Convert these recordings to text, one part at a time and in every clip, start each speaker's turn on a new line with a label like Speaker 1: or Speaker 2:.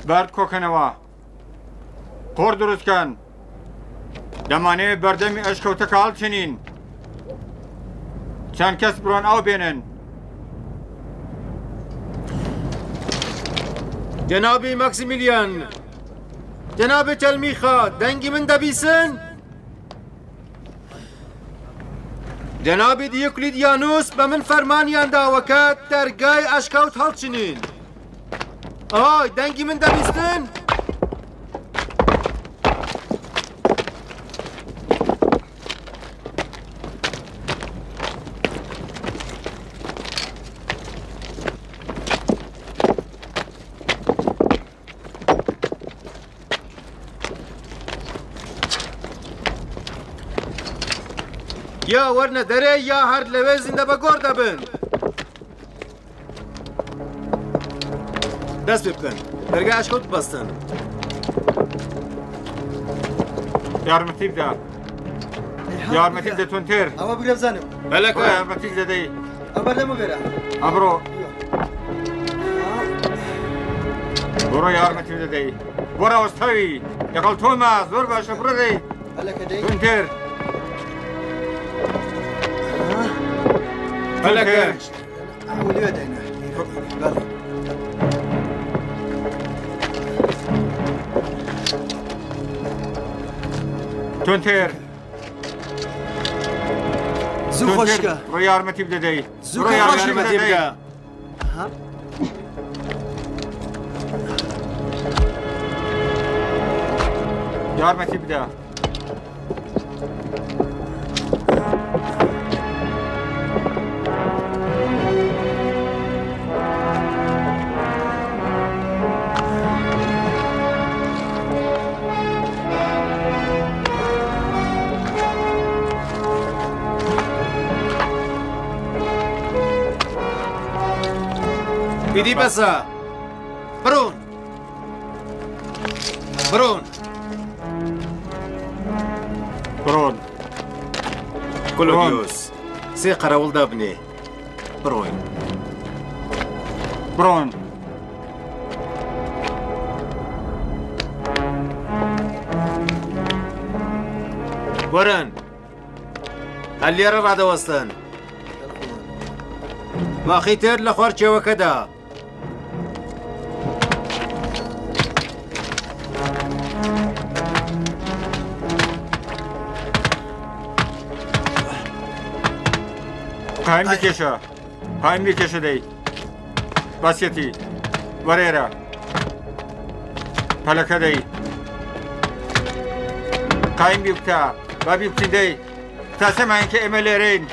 Speaker 1: بەرد کۆکەنەوە قۆڕ دروستکەن دەمانەوێت بەردەمی ئەشکەوتەکە هەڵچنین چەند کەس بڕۆن ئەو بێنن
Speaker 2: جنابی ماکسیمیلیان جنابی تەلمیخا دەنگی من دەبیسن جنابی دیوکلیدیانوس بە من فەرمانیان داوەکە دەرگای ئەشکەوت هەڵچنین ئای دەنگی من دەبیستن یا وەرنە دەرێ یا هەر لەوێ زیندە بە گۆڕ دەبن دەست پێ بکەن دەرگای ئەشکەوت بەستن
Speaker 1: یارمەتی بدە یارمەتی بدە تونتر
Speaker 3: ئەوە بگرە بزانم
Speaker 2: بەلەکە
Speaker 1: یارمەتی دەدەی
Speaker 3: ئەبەر لەمە بێرە
Speaker 1: ئەبڕۆ بڕۆ یارمەتی دەدەی وەرە وەستەوی لەگەڵ تۆمە زۆر باشە بڕۆدەی
Speaker 3: هەلەکە دەی
Speaker 1: تونتر
Speaker 2: بەلەکە
Speaker 3: ئەوە لێوێ دەینە بەڵێ
Speaker 1: تونتر
Speaker 3: زوو خۆشکە
Speaker 1: ڕۆ یارمەتی بدەدەی
Speaker 3: زوو خۆشی
Speaker 2: یارمەتی بکە
Speaker 1: یارمەتی بدە
Speaker 2: دیدی بەسە بڕۆن بڕۆن
Speaker 1: بڕۆن
Speaker 2: کلۆدیۆس سێ قەرەوڵ دابنێ بڕۆین
Speaker 1: بڕۆن
Speaker 2: وەرن هەر لێرە ڕادەوەستن باخی تر لە خوارچێوەکەدا
Speaker 1: قایم بکێشە قایم بکێشە دەی باسیەتی وەرێرە پەلەکە دەی قایم بی بکە بابی بچین دەی تا سەمایان کە ئێمە لێرەین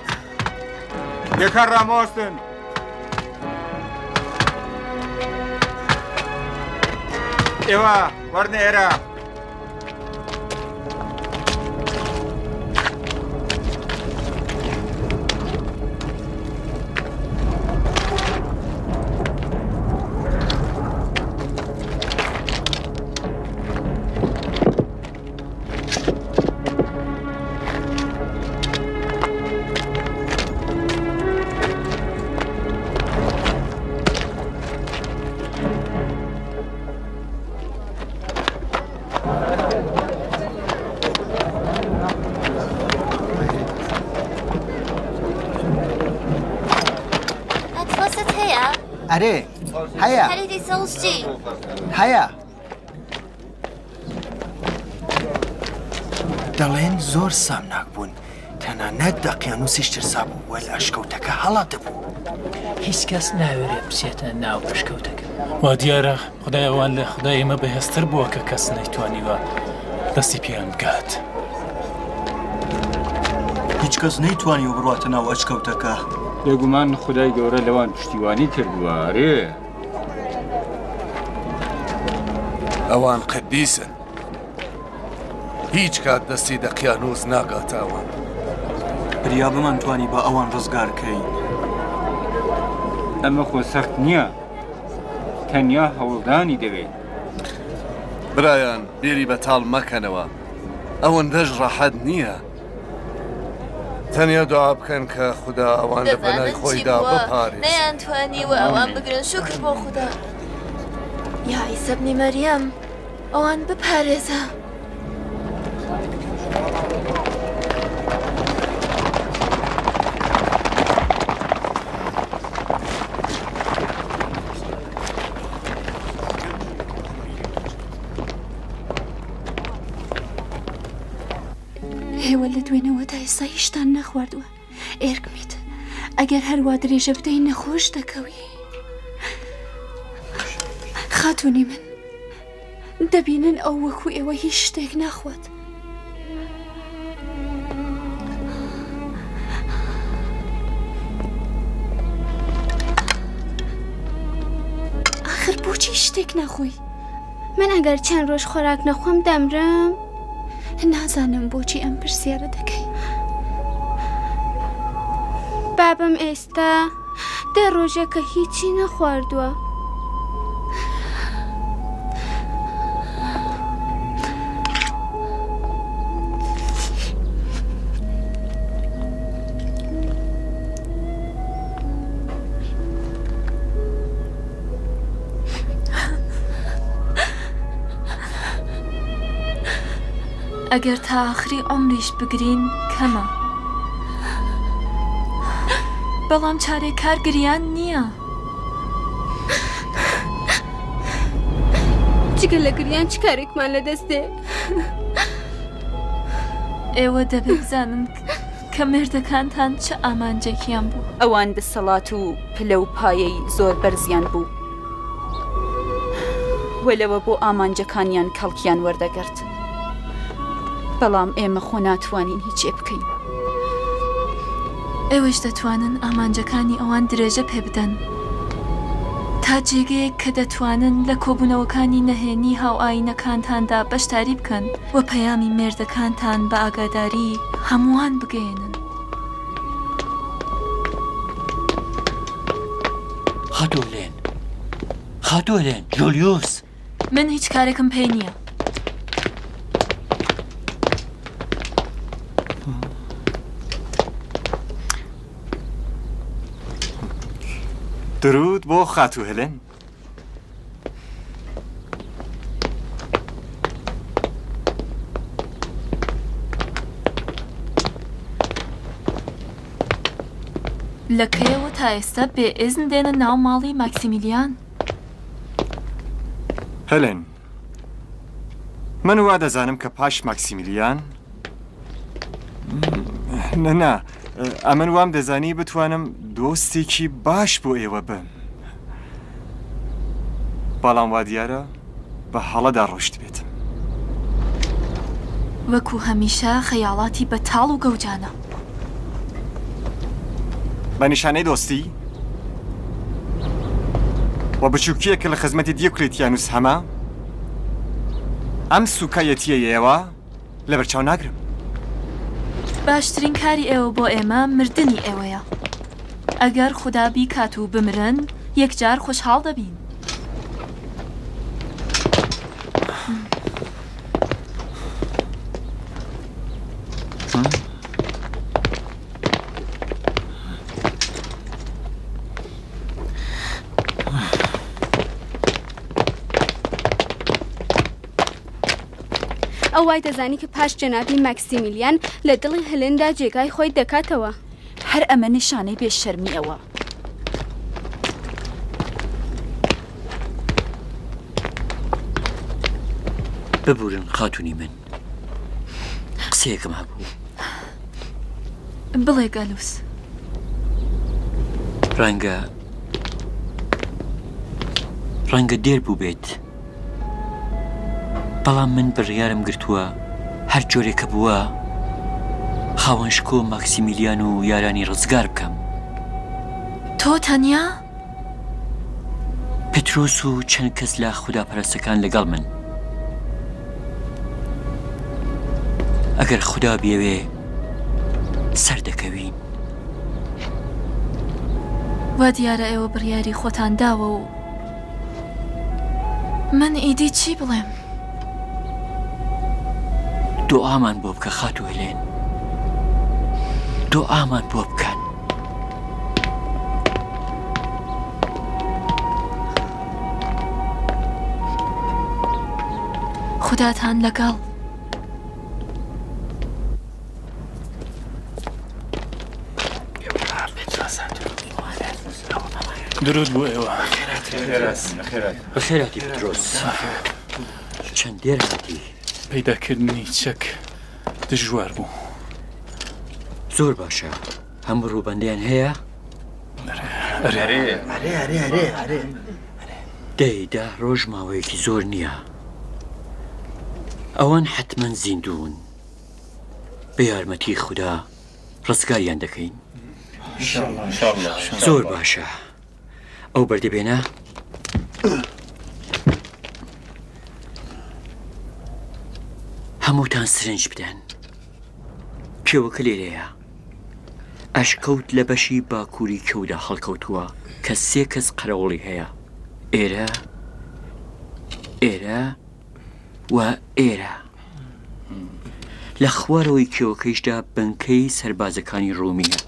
Speaker 1: یەکان ڕامۆستن ئێوە وەرنە ئێرە
Speaker 3: ئەرێ هەیە
Speaker 4: هەرێتی سەوزجی
Speaker 3: هەیە دەڵێن زۆر سامناک بوون تەنانەت دەقیانوسیش ترسا بوو وە لە ئەشکەوتەکە هەڵاتە بوو
Speaker 5: هیچ کەس ناوێرێ بچێتە ناو ئەشکەوتەکە
Speaker 6: وا دیارە خدای ئەوان لە خدای ئێمە بەهێزتر بووە کە کەس نەیتوانیوە دەستی پێیان بکات
Speaker 7: هیچ کەس نەیتوانی بڕاتە ناو ئەشکەوتەکە
Speaker 1: بێگومان خدای گەورە لەوان پشتیوانی کردووارێ
Speaker 8: ئەوان قەدیسن هیچ کات دەستی دەقیانوس ناگاتاوان
Speaker 7: بریا بمانتوانی بە ئەوان ڕزگارکەین
Speaker 1: ئەمە خۆ سەخت نییە تەنیا هەوڵدانی دەوێت
Speaker 8: برایان بیری بەتاڵ مەکەنەوە ئەوەندەش ڕەحەت نییە تەنیا دوعا بکەن کە خوددا ئەوان لە بەنای خۆیدا بپارێزێت
Speaker 4: نەیانتوانیوە ئەوان بگرن شکر بۆ خوددا یا عیسی بنی مەریەم ئەوان بپارێزە.
Speaker 9: هێوە لە دوێنەوە تا ئێستا هیچتان نەخواردووە. ئێرکمیت ئەگەر هەروە درێژە بدەین نەخۆش دەکەوی. خاتوونی من دەبینن ئەو وەکو ئێوە هیچ شتێک ناخوات. آخر بۆچی شتێک ناخۆی؟
Speaker 10: من ئەگەر چەند ڕۆژ خۆراک نەخۆم دەمرم.
Speaker 9: نازانم بۆچی ئەم پرسیارە دەکەی.
Speaker 10: بابم ئێستا 10 ڕۆژێکە هیچی نەخواردووە.
Speaker 4: ئەگەر تا ئاخری عمریش بگرین کەمە، بەڵام چارەکار گریان نییە.
Speaker 10: جگە لە گریان چ کارێکمان لە دەستێ؟
Speaker 4: ئێوە دەبێت بزانن کە مێردەکانتان چه ئامانجێکیان بوو.
Speaker 11: ئەوان دەسەڵات و پلە و پایەی زۆر بەرزیان بوو، وەلەوە بۆ ئامانجەکانیان کەڵکیان وەردەگرت. بەڵام ئێمە خۆ ناتوانین هیچێ بکەین.
Speaker 4: ئێوەش دەتوانن ئامانجەکانی ئەوان درێژە پێ بدەن تا جێگەیەک کە دەتوانن لە کۆبوونەوەکانی نەهێنی هاوئاینەکانتاندا بەشداری بکەن و پەیامی مێردەکانتان بە ئاگاداری هەمووان بگەێنن.
Speaker 3: خاتۆلێن جۆلیۆس،
Speaker 4: من هیچ کارێکم پێی نییە.
Speaker 2: درود بۆ خاتو هێلێن.
Speaker 4: لە کەیەوە تا ئێستا بێ ئێزن دێنە ناو ماڵی ماکسیمیلیان؟
Speaker 2: هێلێن، من وا دەزانم کە پاش ماکسیمیلیان نەنا ئەمن وام دەزانی بتوانم دۆستێکی باش بۆ ئێوە بم، بەڵام وا دیارە بە هەڵەدا ڕۆشت بێتم.
Speaker 4: وەکو هەمیشە خەیاڵاتی بەتاڵ و گەوجانە.
Speaker 2: بە نیشانەی دۆستی و بچووکیەکە لە خزمەتی دیۆکلێتیانوس هەمە ئەم سوکایەتیە ئێوە لە بەرچاو ناگرم.
Speaker 4: باشترین کاری ئێوە بۆ ئێمە مردنی ئێوەیە. ئەگەر خوددا بیکات و بمرن یەکجار خۆشحاڵ دەبین.
Speaker 10: ئەو وای دەزانی کە پاش جەنابی ماکسیمیلیان لە دڵی هەلێندا جێگای خۆی دەکاتەوە.
Speaker 11: هەر ئەمە نیشانەی بێشەرمی ئەوە.
Speaker 3: ببورن خاتونی من، قسەیەکم هەبوو.
Speaker 4: بڵێ گەلووس.
Speaker 3: ڕەنگە دێر بوو بێت، بەڵام من بڕیارم گرتووە هەر جۆرێکە بووە خاوەنشکۆ ماکسیمیلیان و یارانی ڕزگار بکەم.
Speaker 4: تۆ تەنیا؟
Speaker 3: پێترۆس و چەند کەس لە خوداپەرستەکان لەگەڵ من. ئەگەر خوددا بیەوێ سەر دەکەوین.
Speaker 4: وا دیارە ئێوە بڕیاری خۆتان داوە و من ئیدی چی بڵێم؟
Speaker 3: دعامان بۆ بکە خاتو هێلێن، دعامان بۆ بکەن.
Speaker 4: خوداتان لەگەڵ.
Speaker 6: درود بۆ ئێوە.
Speaker 3: بەخێراتی پترۆس. چەندێر هاتی؟
Speaker 6: پەیداکردنی چەک دژوار بوو.
Speaker 3: زۆر باشە. هەموو ڕووبەندیان هەیە؟ دەیدا ڕۆژ ماوەیەکی زۆر نییە. ئەوان حتمەن زیندوون. بە یارمەتی خوددا ڕزگاریان دەکەین. زۆر باشە. ئەو بەردەبێنە؟ هەمووتان سرنج بدەن. کێوەکە لێرەیە. ئەشکەوت لە بەشی باکووری کەودا هەڵکەوتووە کە 3 کەس قەرەوڵی هەیە. ئێرە، ئێرە و ئێرە. لە خوارەوەی کێوەکەیشدا بنکەی سەربازەکانی ڕۆمیە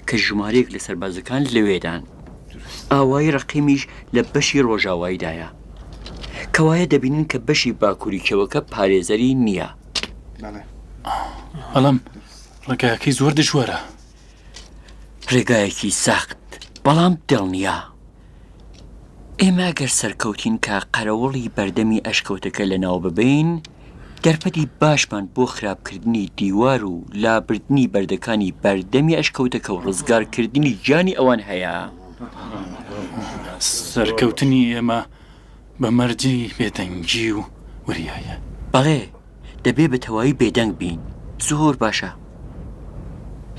Speaker 3: کە ژمارەیەک لە سەربازەکان لەوێدان. ئاوای ڕقیمیش لە بەشی ڕۆژاواییدایە. کەوایە دەبینن کە بەشی باکووری کێوەکە پارێزەری نییە.
Speaker 6: بەڵام ڕێگایەکەی زۆر دژوارە.
Speaker 3: ڕێگایەکی سەخت بەڵام دڵنیا. ئێمە گەر سەرکەوتین کە قەرەوڵی بەردەمی ئەشکەوتەکە لە ناو ببین، دەرپەتی باشمان بۆ خراپکردنی دیوار و لابردنی بەردەکانی بەردەمی ئەشکەوتەکە و ڕزگارکردنی گیانی ئەوان هەیە.
Speaker 6: سەرکەوتنی ئێمە بە مەرجی بێدەنگی و وریایە.
Speaker 3: بەڵێ، دەبێ بە تەواوی بێدەنگ بین. زۆر باشە.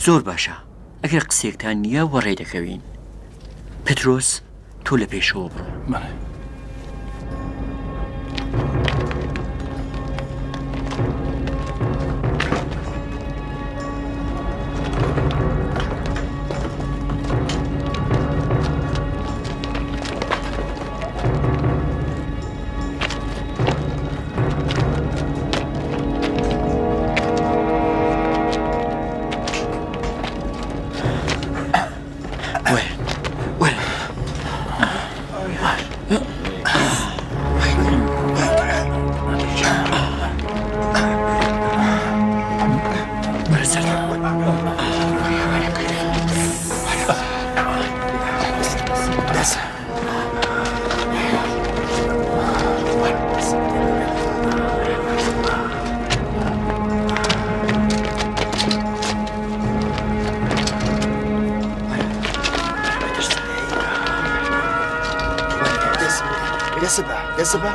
Speaker 3: زۆر باشە. ئەگەر قسێکتان نییە وەڕێ دەکەوین. پترۆس، تۆ لە پێشەوە بڕۆ.
Speaker 6: بەڵێ.
Speaker 12: دەسەبە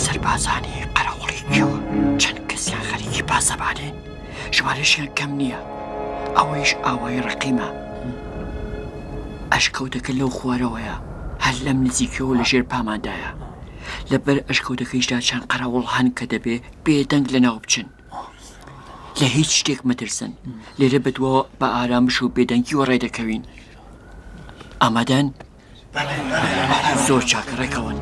Speaker 3: سەربازانی قەرەوڵی کێوە چەند کەسیان خەریکی پاسەبانێن. ژمارەشیان کەم نییە. ئەوەیش ئاوای ڕقیمە. ئەشکەوتەکە لەو خوارەوەیە، هەر لەم نزیکەوە لە ژێر پاماندایە. لەبەر ئەشکەوتەکەیشدا چەند قەرەوڵ هەن کە دەبێ بێدەنگ لەناو بچن. لە هیچ شتێک مەترسن. لێرە بەدووە بە ئارامش و بێدەنگی وەڕێ دەکەوین. ئامادەن؟ زۆر چاکە ڕێکەون.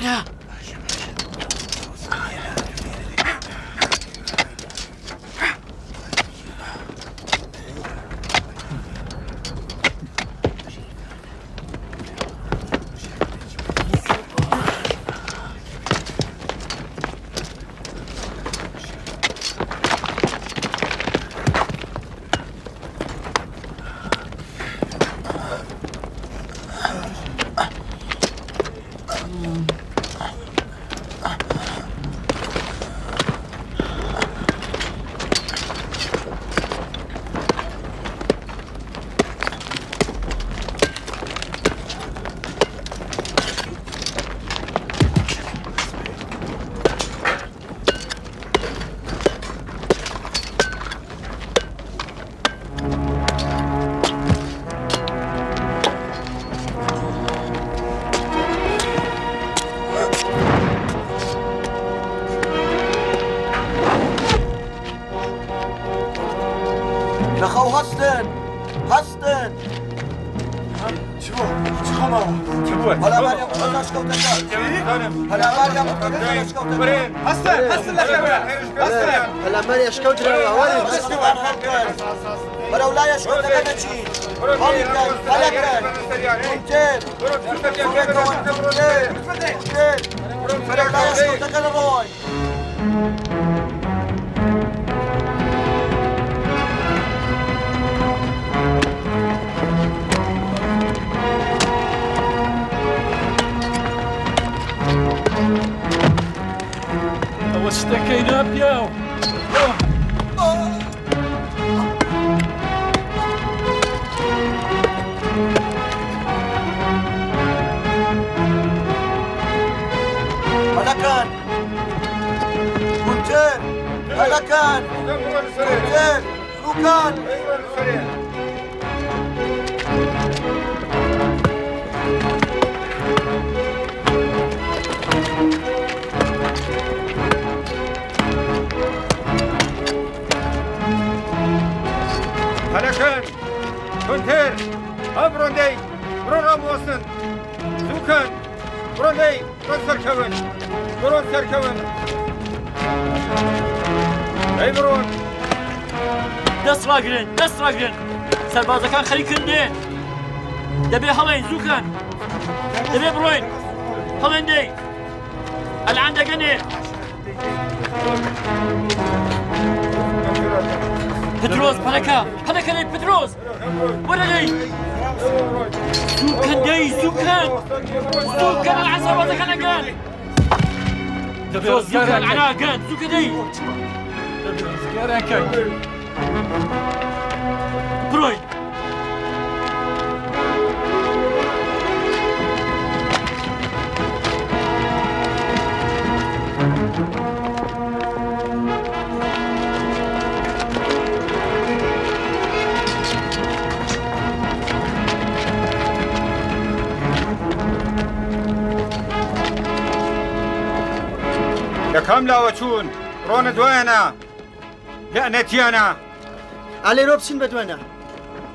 Speaker 3: لەوانە
Speaker 12: لەخەو هەستن هەستن
Speaker 13: پەلاماری ئەشکەوترەوە بەرەو لای ئەشکەوتەکە دەچین هەڵەکەن بەرەو لای ئەشکەوتەکە دەڕۆین
Speaker 6: ئەوە شتەکەی ناپیاو
Speaker 13: هەڵەکەن گونجر هەڵەکەن گونجر فروکان
Speaker 1: هەلەکەن تونتر ئەم ڕۆندەی بڕۆ ڕاموەستن زووکەن ڕۆندەی ڕۆن سەرکەون بڕۆن سەرکەون ئەی بڕۆن
Speaker 3: دەست ڕاگرن دەست ڕاگرن سەربازەکان خەریکن دێن دەبێ هەڵێن زووکەن دەبێ بڕۆین هەڵێن دەی ئەلعان دەگەنێ پترۆس پەلەکە پەلەکەنەی پترۆس وەرە دەی زووکەن دەی زووکەن زووکەن ئەلعان سەربازەکان ئەگەن پترۆس زووکەن ئەلعان ئەگەن زووکە دەی بڕۆین
Speaker 1: لەکەم لاوە چوون ڕۆنە دوایانە لەعنەتیانە
Speaker 13: ئالێرۆ بچین بە دوێنە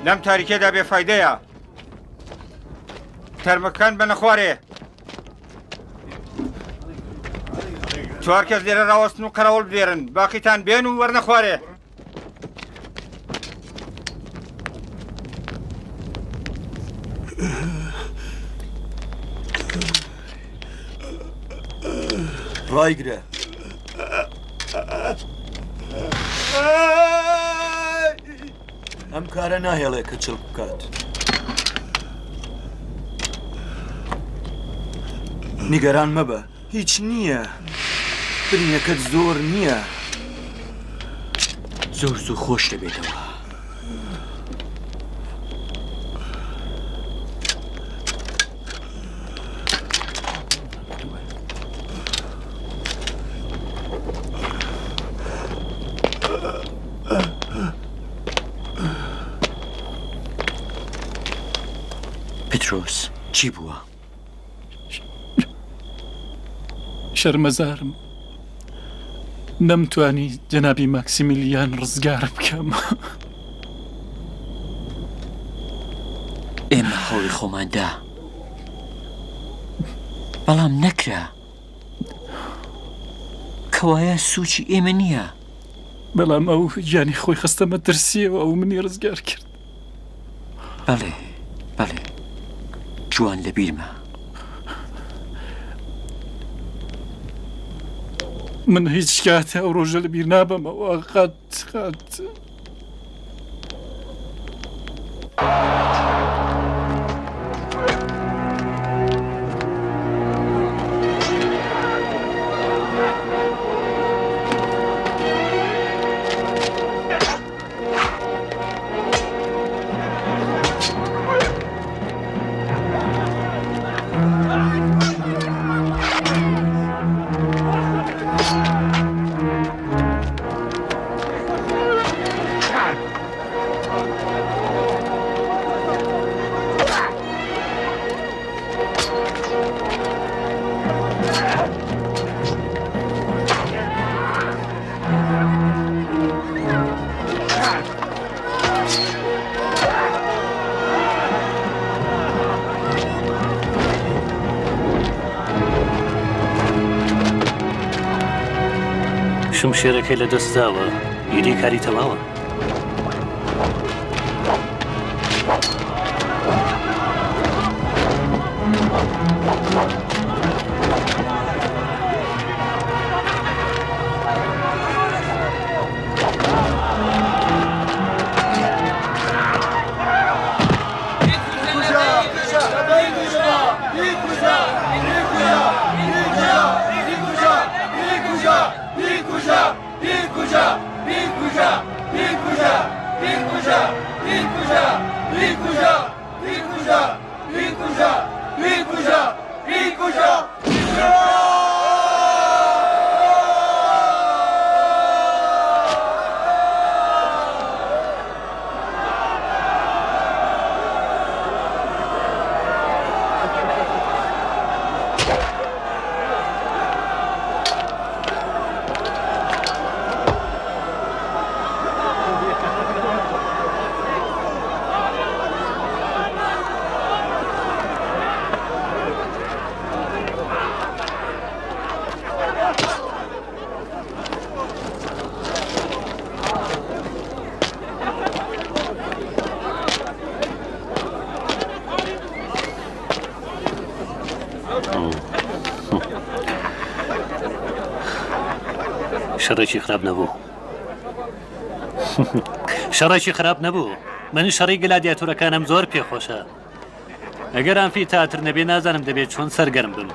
Speaker 1: لەم تاریکێدا بێفایدەیە تەرمەکان بەنە خوارێ چوار کەس لێرە ڕاوەستن و قەراوڵ بدێرن باقیتان بێن و وەرنە خوارێ
Speaker 12: ڕایگرە ئەم کارە ناهێڵێ کە چڵ بکات نیگەران مەبە هیچ نییە برینەکەت زۆر نییە
Speaker 3: زۆر زوو خۆش دەبێتەوە پترۆس چی بووە؟
Speaker 6: شەرمەزارم نەمتوانی جەنابی ماکسیمیلیان ڕزگار بکەم
Speaker 3: ئێمە هەوڵی خۆماندا بەڵام نەکرا کەوایە سوچی ئێمە نییە.
Speaker 6: بەڵام ئەو گیانی خۆی خستەمە ترسیەوە ئەو منی ڕزگار کرد.
Speaker 3: بەڵێ بەڵێ جوان لە بیرمە.
Speaker 6: من هیچ کاتە ئەو ڕۆژە لە بیر نابەمەوە قەت.
Speaker 14: شمشێرەکەی لە دەستداوە ئیدی کاری تەواوە. شەڕێکی خراپ نەبوو. شەڕێکی خراپ نەبوو. من شەڕی گلادیاتورەکانم زۆر پێخۆشە. ئەگەر ئەمفی تاتر نەبێ نازانم دەبێت چۆن سەرگەرم بم.